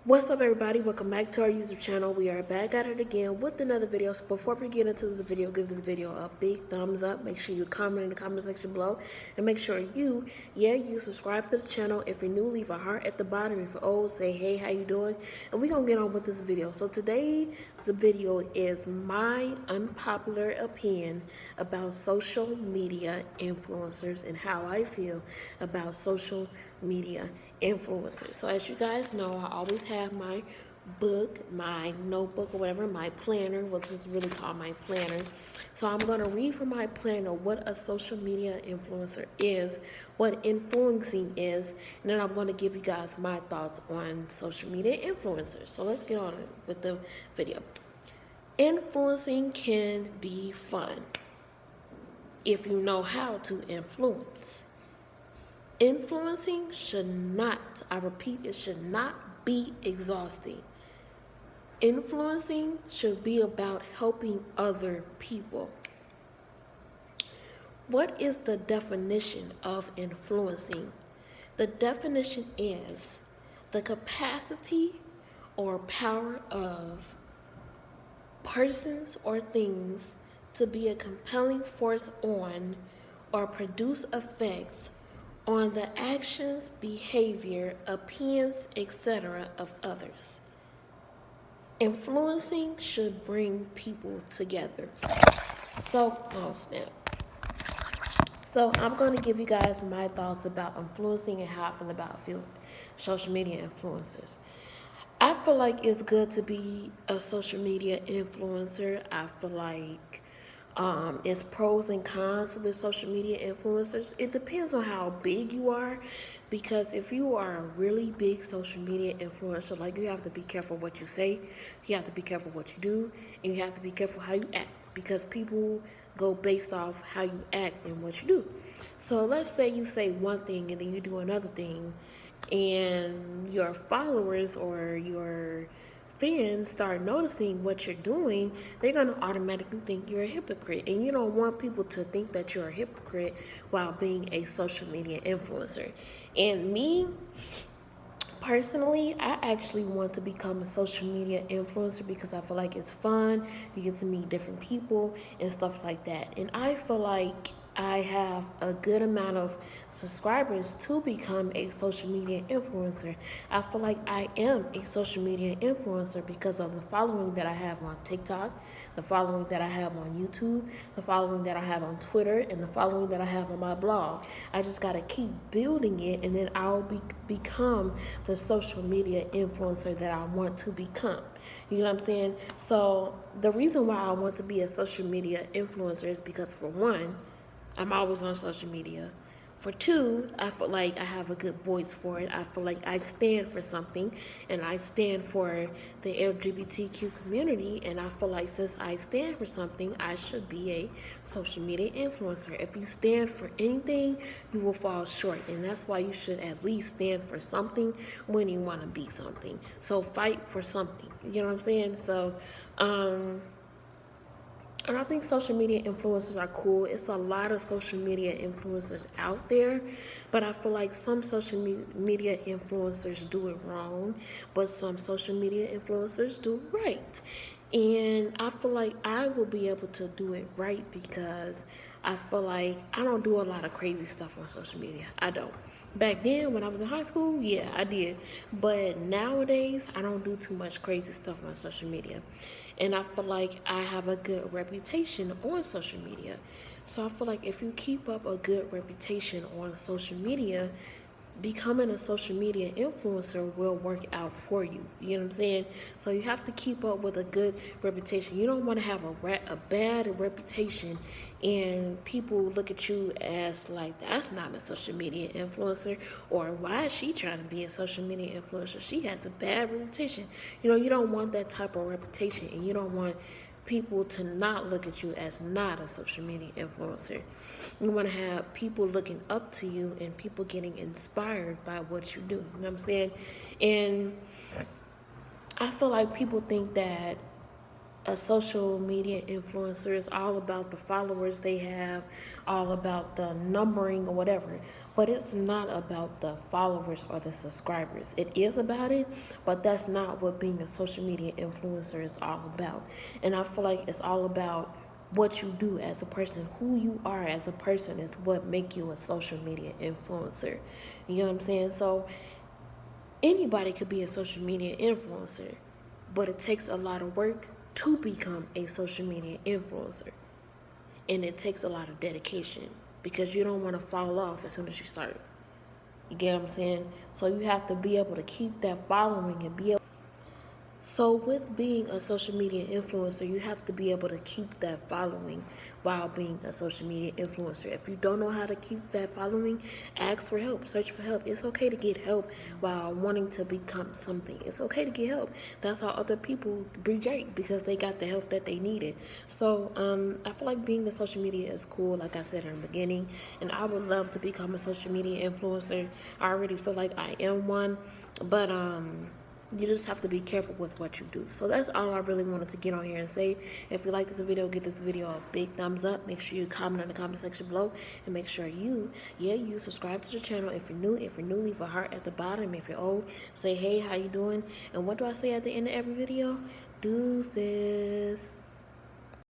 What's up, everybody? Welcome back to our YouTube channel. We are back at it again with another video. So before we get into this video, give this video a big thumbs up. Make sure you comment in the comment section below, and make sure you subscribe to the channel. If you're new, leave a heart at the bottom. If you're old, say hey, how you doing? And we're gonna get on with this video. So today's video is my unpopular opinion about social media influencers and how I feel about social media influencers. So as you guys know, I always have my book, my notebook, or whatever, my planner, what is really called my planner. So I'm going to read from my planner what a social media influencer is, what influencing is, and then I'm going to give you guys my thoughts on social media influencers. So let's get on with the video. Influencing can be fun if you know how to influence. Influencing should not, I repeat, it should not be exhausting. Influencing should be about helping other people. What is the definition of influencing? The definition is the capacity or power of persons or things to be a compelling force on or produce effects on the actions, behavior, opinions, etc. of others. Influencing should bring people together. So, oh snap. So I'm going to give you guys my thoughts about influencing and how I feel about social media influencers. I feel like it's good to be a social media influencer. I feel like it's pros and cons with social media influencers. It depends on how big you are, because if you are a really big social media influencer, like, you have to be careful what you say, you have to be careful what you do, and you have to be careful how you act, because people go based off how you act and what you do. So let's say you say one thing and then you do another thing, and your followers or your fans start noticing what you're doing, they're going to automatically think you're a hypocrite. And you don't want people to think that you're a hypocrite while being a social media influencer. And me, personally, I actually want to become a social media influencer because I feel like it's fun. You get to meet different people and stuff like that. And I feel like I have a good amount of subscribers to become a social media influencer. I feel like I am a social media influencer because of the following that I have on TikTok, the following that I have on YouTube, the following that I have on Twitter, and the following that I have on my blog. I just got to keep building it, and then I'll become the social media influencer that I want to become. You know what I'm saying? So the reason why I want to be a social media influencer is because, for one, I'm always on social media. For two, I feel like I have a good voice for it. I feel like I stand for something, and I stand for the LGBTQ community, and I feel like since I stand for something, I should be a social media influencer. If you stand for anything, you will fall short, and that's why you should at least stand for something when you want to be something. So fight for something. You know what I'm saying? So, and I think social media influencers are cool. It's a lot of social media influencers out there, but I feel like some social media influencers do it wrong, but some social media influencers do it right. And I feel like I will be able to do it right because I feel like I don't do a lot of crazy stuff on social media. I don't. Back then, when I was in high school, yeah, I did. But nowadays, I don't do too much crazy stuff on social media. And I feel like I have a good reputation on social media. So I feel like if you keep up a good reputation on social media, becoming a social media influencer will work out for you. You know what I'm saying? So you have to keep up with a good reputation. You don't want to have a bad reputation and people look at you as like, that's not a social media influencer, or why is she trying to be a social media influencer? She has a bad reputation. You know, you don't want that type of reputation, and you don't want people to not look at you as not a social media influencer. You want to have people looking up to you and people getting inspired by what you do. You know what I'm saying? And I feel like people think that a social media influencer is all about the followers they have, all about the numbering or whatever. But it's not about the followers or the subscribers. It is about it, but that's not what being a social media influencer is all about. And I feel like it's all about what you do as a person. Who you are as a person is what make you a social media influencer. You know what I'm saying? So anybody could be a social media influencer, but it takes a lot of work to become a social media influencer. And it takes a lot of dedication because you don't want to fall off as soon as you start. You get what I'm saying? So you have to be able to keep that following and be able. So, with being a social media influencer, you have to be able to keep that following while being a social media influencer. If you don't know how to keep that following, ask for help, search for help. It's okay to get help while wanting to become something. It's okay to get help. That's how other people be great because they got the help that they needed. So, I feel like being a social media is cool, like I said in the beginning, and I would love to become a social media influencer. I already feel like I am one, but you just have to be careful with what you do. So that's all I really wanted to get on here and say. If you like this video, give this video a big thumbs up. Make sure you comment in the comment section below, and make sure you subscribe to the channel. If you're new, leave a heart at the bottom. If you're old, say hey, how you doing? And what do I say at the end of every video? Deuces.